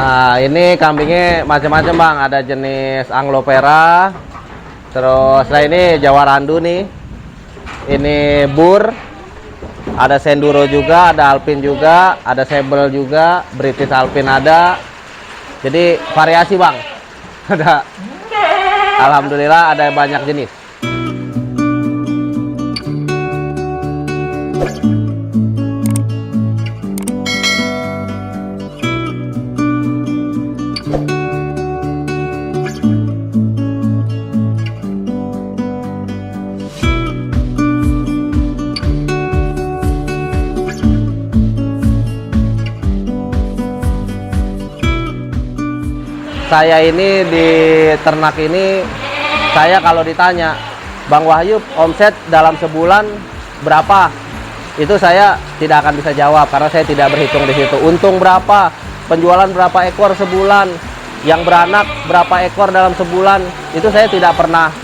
Nah, ini kambingnya macam-macam bang. Ada jenis Anglopera, terus nah ini Jawa Randu nih. Ini Bur, ada Senduro juga, ada Alpin juga, ada Sable juga, British Alpin ada. Jadi variasi bang. Ada. Alhamdulillah ada banyak jenis. Saya ini di ternak ini, saya kalau ditanya, Bang Wahyu omset dalam sebulan berapa? Itu saya tidak akan bisa jawab karena saya tidak berhitung di situ. Untung berapa? Penjualan berapa ekor sebulan? Yang beranak berapa ekor dalam sebulan? Itu saya tidak pernah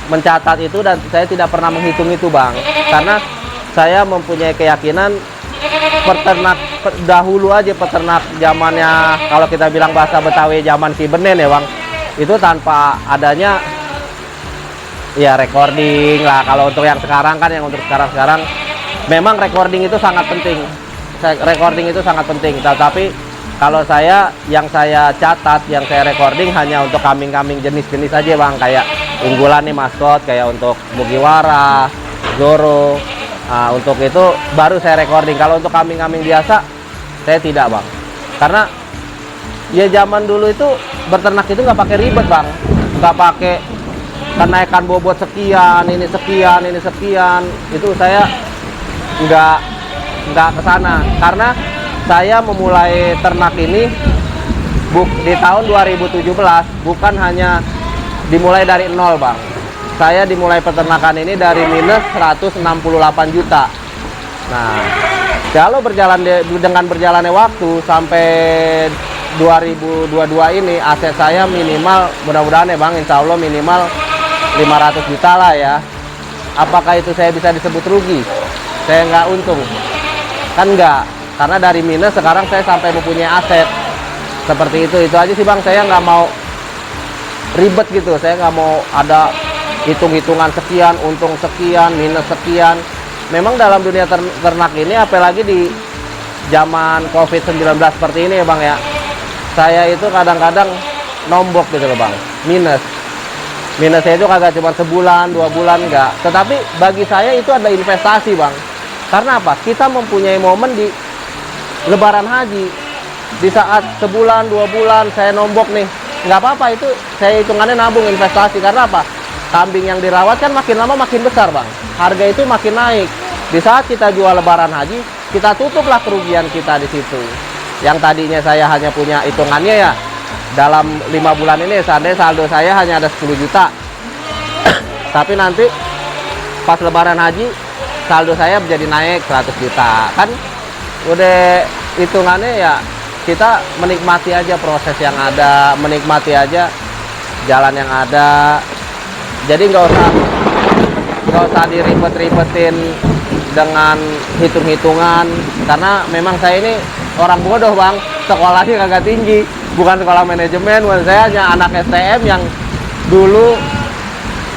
mencatat itu dan saya tidak pernah menghitung itu bang. Karena saya mempunyai keyakinan peternak dahulu aja, peternak zamannya kalau kita bilang bahasa Betawi zaman Ki Benen ya bang, itu tanpa adanya ya recording lah. Kalau untuk yang sekarang kan, yang untuk sekarang memang recording itu sangat penting. Recording itu sangat penting, tetapi kalau yang saya catat, yang saya recording hanya untuk kambing-kambing jenis-jenis aja bang, kayak unggulan nih maskot, kayak untuk Mugiwara, Zoro. Nah, untuk itu baru saya recording. Kalau untuk kambing-kambing biasa saya tidak bang, karena ya zaman dulu itu berternak itu nggak pakai ribet bang, nggak pakai kenaikan bobot sekian, ini sekian, ini sekian. Itu saya nggak kesana, karena saya memulai ternak ini di tahun 2017 bukan hanya dimulai dari nol bang. Saya dimulai peternakan ini dari minus 168 juta. Nah, kalau dengan berjalannya waktu sampai 2022 ini, aset saya minimal, mudah-mudahan ya bang, insya Allah minimal 500 juta lah ya. Apakah itu saya bisa disebut rugi? Saya nggak untung. Kan nggak, karena dari minus sekarang saya sampai mempunyai aset. Seperti itu aja sih bang, saya nggak mau ribet gitu. Saya nggak mau ada hitung-hitungan sekian, untung sekian, minus sekian. Memang dalam dunia ternak ini, apalagi di zaman COVID-19 seperti ini ya bang ya, saya itu kadang-kadang nombok gitu loh bang, minusnya itu kagak cuma sebulan, 2 bulan, enggak. Tetapi bagi saya itu adalah investasi bang. Karena apa? Kita mempunyai momen di Lebaran Haji, di saat sebulan, 2 bulan saya nombok nih, nggak apa-apa, itu saya hitungannya nabung, investasi. Karena apa? Kambing yang dirawat kan makin lama makin besar bang, harga itu makin naik. Di saat kita jual Lebaran Haji, kita tutuplah kerugian kita di situ. Yang tadinya saya hanya punya hitungannya ya, dalam 5 bulan ini seandainya saldo saya hanya ada 10 juta. Tapi nanti pas Lebaran Haji, saldo saya menjadi naik 100 juta. Kan udah hitungannya ya, kita menikmati aja proses yang ada, menikmati aja jalan yang ada. Jadi nggak usah diribet-ribetin dengan hitung-hitungan, karena memang saya ini orang bodoh bang, sekolahnya kagak tinggi, bukan sekolah manajemen. Saya hanya anak STM yang dulu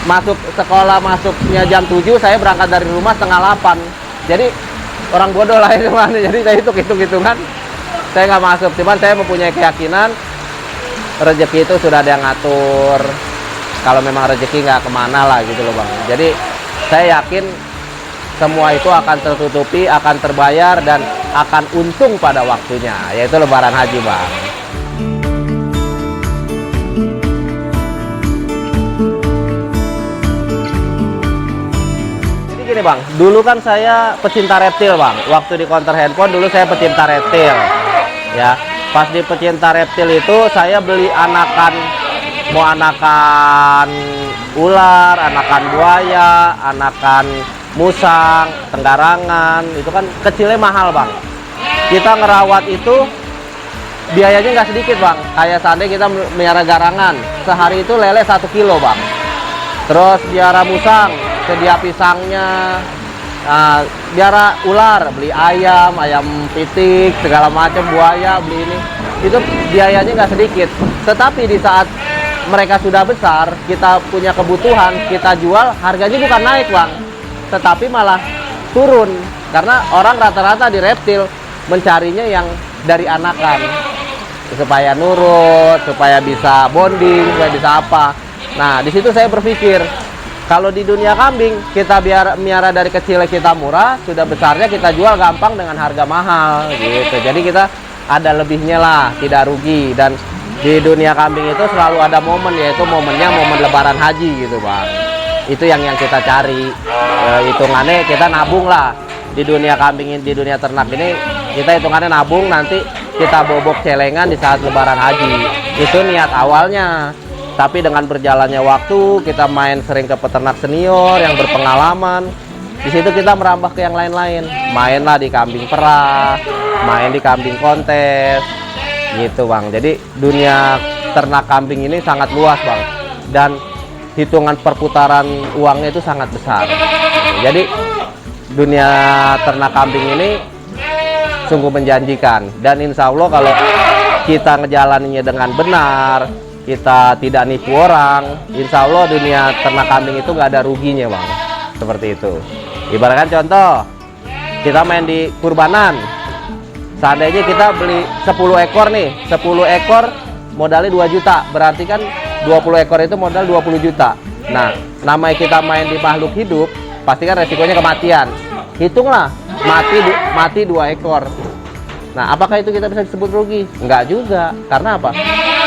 masuk sekolah, masuknya jam 7, saya berangkat dari rumah setengah 8. Jadi orang bodoh lah itu. Jadi saya hitung-hitungan, saya nggak masuk. Cuman saya mempunyai keyakinan rezeki itu sudah ada yang ngatur. Kalau memang rezeki nggak kemana lah gitu loh bang. Jadi saya yakin semua itu akan tertutupi, akan terbayar, dan akan untung pada waktunya, yaitu Lebaran Haji bang. Jadi gini bang, dulu kan saya pecinta reptil bang. Waktu di counter handphone dulu saya pecinta reptil ya. Pas di pecinta reptil itu saya beli mau anakan ular, anakan buaya, anakan musang, tenggarangan. Itu kan kecilnya mahal bang. Kita ngerawat itu biayanya nggak sedikit bang. Kayak seandainya kita melihara garangan, sehari itu lele 1 kilo bang. Terus biara musang, sedia pisangnya. Nah, biara ular, beli ayam pitik, segala macam, buaya, beli ini. itu biayanya nggak sedikit. Tetapi di saat mereka sudah besar, kita punya kebutuhan, kita jual, harganya bukan naik bang, tetapi malah turun. Karena orang rata-rata di reptil mencarinya yang dari anakan, supaya nurut, supaya bisa bonding, supaya bisa apa. Nah di situ saya berpikir, kalau di dunia kambing kita biar miara dari kecil kita murah, sudah besarnya kita jual gampang dengan harga mahal gitu. Jadi kita ada lebihnya lah, tidak rugi. Dan di dunia kambing itu selalu ada momen, yaitu momennya momen lebaran haji gitu bang. Itu yang kita cari. Hitungannya kita nabung lah di dunia kambing, di dunia ternak ini kita hitungannya nabung, nanti kita bobok celengan di saat lebaran haji. Itu niat awalnya. Tapi dengan berjalannya waktu, kita main sering ke peternak senior yang berpengalaman. Di situ kita merambah ke yang lain-lain. Mainlah di kambing perah, main di kambing kontes, gitu bang. Jadi dunia ternak kambing ini sangat luas bang. Dan hitungan perputaran uangnya itu sangat besar. Jadi dunia ternak kambing ini sungguh menjanjikan. Dan insya Allah kalau kita ngejalaninnya dengan benar, kita tidak nipu orang, insya Allah dunia ternak kambing itu nggak ada ruginya bang. Seperti itu. Ibaratkan contoh, kita main di kurbanan, seandainya kita beli 10 ekor nih, 10 ekor modalnya 2 juta, berarti kan 20 ekor itu modal 20 juta. Nah namanya kita main di makhluk hidup, pasti kan resikonya kematian. Hitunglah, mati 2 ekor. Nah apakah itu kita bisa disebut rugi? Enggak juga. Karena apa?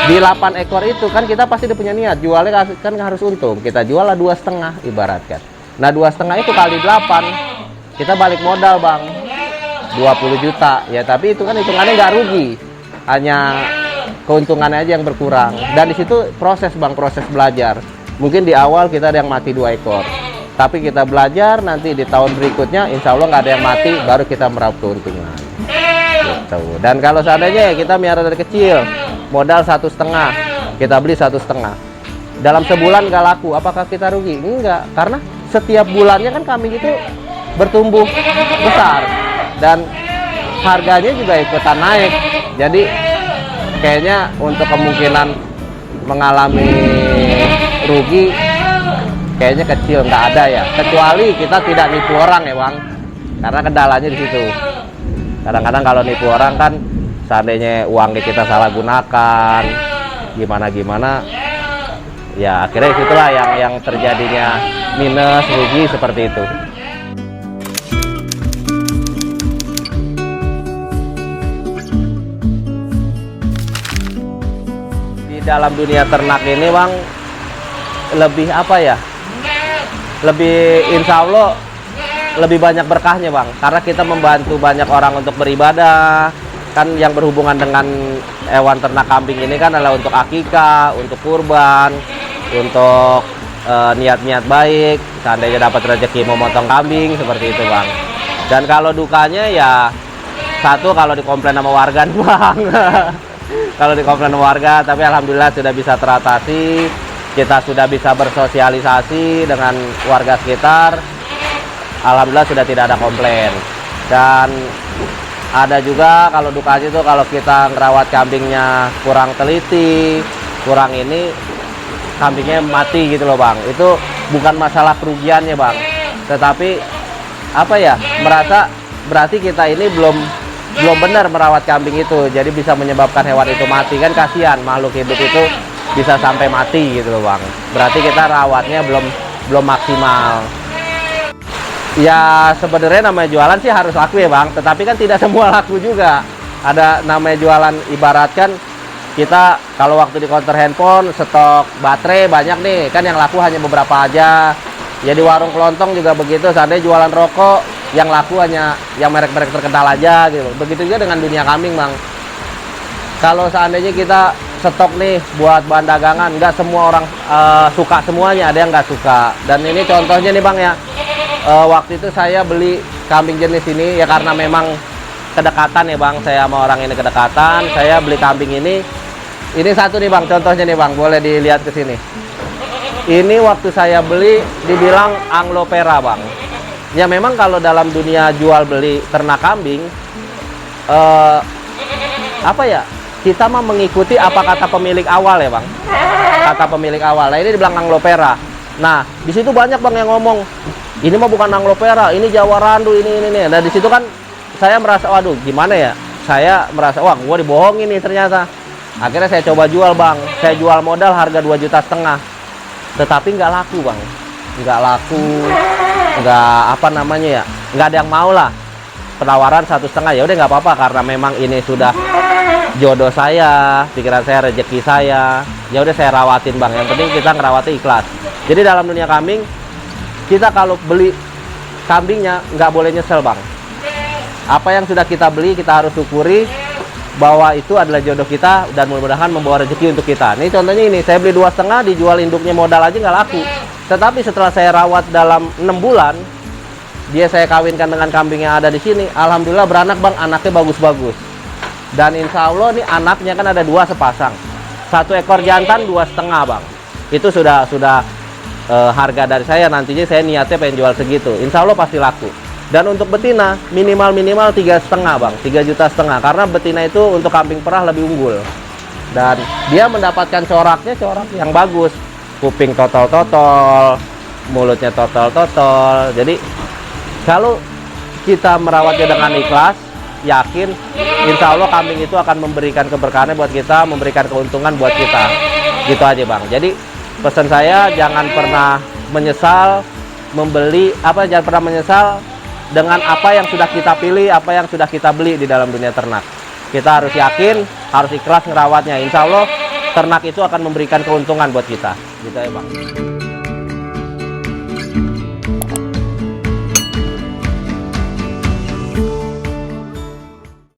Di 8 ekor itu kan kita pasti udah punya niat, jualnya kan harus untung. Kita jual lah 2,5 ibaratkan. Nah 2,5 itu kali 8, kita balik modal bang, 20 juta. Ya tapi itu kan hitungannya nggak rugi, hanya keuntungannya aja yang berkurang. Dan di situ proses bang, proses belajar. Mungkin di awal kita ada yang mati 2 ekor, tapi kita belajar, nanti di tahun berikutnya insya Allah nggak ada yang mati, baru kita meraup keuntungan gitu. Dan kalau seandainya kita miara dari kecil, modal 1,5, kita beli 1,5, dalam sebulan nggak laku, apakah kita rugi? Enggak, karena setiap bulannya kan kambing itu bertumbuh besar dan harganya juga ikutan naik. Jadi kayaknya untuk kemungkinan mengalami rugi kayaknya kecil, nggak ada ya, kecuali kita tidak nipu orang ya bang, karena kendalanya di situ. Kadang-kadang kalau nipu orang kan seandainya uangnya kita salah gunakan, gimana ya akhirnya itulah yang terjadinya minus, rugi seperti itu. Di dalam dunia ternak ini bang, lebih apa ya, lebih insya Allah lebih banyak berkahnya bang, karena kita membantu banyak orang untuk beribadah. Kan yang berhubungan dengan hewan ternak kambing ini kan adalah untuk akikah, untuk kurban, untuk niat-niat baik, seandainya dapat rezeki memotong kambing, seperti itu bang. Dan kalau dukanya ya satu, kalau dikomplain sama warga nih bang. Kalau dikomplain sama warga, tapi alhamdulillah sudah bisa teratasi. Kita sudah bisa bersosialisasi dengan warga sekitar, alhamdulillah sudah tidak ada komplain. Dan ada juga kalau dukanya itu kalau kita ngerawat kambingnya kurang teliti, kurang ini, kambingnya mati gitu loh bang. Itu bukan masalah kerugiannya bang, tetapi apa ya, merasa berarti kita ini belum benar merawat kambing itu, jadi bisa menyebabkan hewan itu mati. Kan kasihan, makhluk hidup itu bisa sampai mati gitu loh bang, berarti kita rawatnya belum maksimal. Ya sebenarnya namanya jualan sih harus laku ya bang, tetapi kan tidak semua laku juga. Ada namanya jualan, ibaratkan kita kalau waktu di counter handphone stok baterai banyak nih, kan yang laku hanya beberapa aja. Ya di warung kelontong juga begitu, seandainya jualan rokok yang laku hanya yang merek-merek terkenal aja gitu. Begitu juga dengan dunia kambing bang. Kalau seandainya kita stok nih buat bahan dagangan, nggak semua orang suka semuanya, ada yang nggak suka. Dan ini contohnya nih bang ya, waktu itu saya beli kambing jenis ini ya karena memang kedekatan ya bang, saya sama orang ini kedekatan, saya beli kambing ini. Ini satu nih bang, contohnya nih bang, boleh dilihat ke sini. Ini waktu saya beli dibilang Anglopera bang. Ya memang kalau dalam dunia jual beli ternak kambing, apa ya, kita mah mengikuti apa kata pemilik awal ya bang, kata pemilik awal. Nah ini dibilang Anglopera. Nah di situ banyak bang yang ngomong ini mah bukan Anglopera, ini Jawa Randu, ini. Nah di situ kan saya merasa, waduh gimana ya, saya merasa wah gua dibohongin nih ternyata. Akhirnya saya coba jual bang, saya jual modal harga 2,5 juta, tetapi nggak laku bang, nggak laku, nggak apa namanya ya, nggak ada yang mau lah. Penawaran 1,5, ya udah nggak apa-apa karena memang ini sudah jodoh saya, pikiran saya, rezeki saya, ya udah saya rawatin bang. Yang penting kita ngerawati ikhlas. Jadi dalam dunia kambing, kita kalau beli kambingnya nggak boleh nyesel bang. Apa yang sudah kita beli kita harus syukuri bahwa itu adalah jodoh kita dan mudah-mudahan membawa rezeki untuk kita. Ini contohnya ini, saya beli 2,5, dijual induknya modal aja nggak laku. Tetapi setelah saya rawat dalam 6 bulan, dia saya kawinkan dengan kambing yang ada di sini. Alhamdulillah beranak bang, anaknya bagus-bagus. Dan insya Allah nih anaknya kan ada 2 sepasang. 1 ekor jantan 2,5 bang. Itu sudah harga dari saya, nantinya saya niatnya pengen jual segitu. Insya Allah pasti laku. Dan untuk betina minimal 3,5 bang, 3,5 juta, karena betina itu untuk kambing perah lebih unggul. Dan dia mendapatkan corak yang bagus, kuping totol-totol, mulutnya totol-totol. Jadi kalau kita merawatnya dengan ikhlas, yakin insya Allah kambing itu akan memberikan keberkahan buat kita, memberikan keuntungan buat kita. Gitu aja bang. Jadi pesan saya, jangan pernah menyesal membeli jangan pernah menyesal dengan apa yang sudah kita pilih, apa yang sudah kita beli di dalam dunia ternak. Kita harus yakin, harus ikhlas ngerawatnya. Insya Allah ternak itu akan memberikan keuntungan buat kita. Gitu ya bang.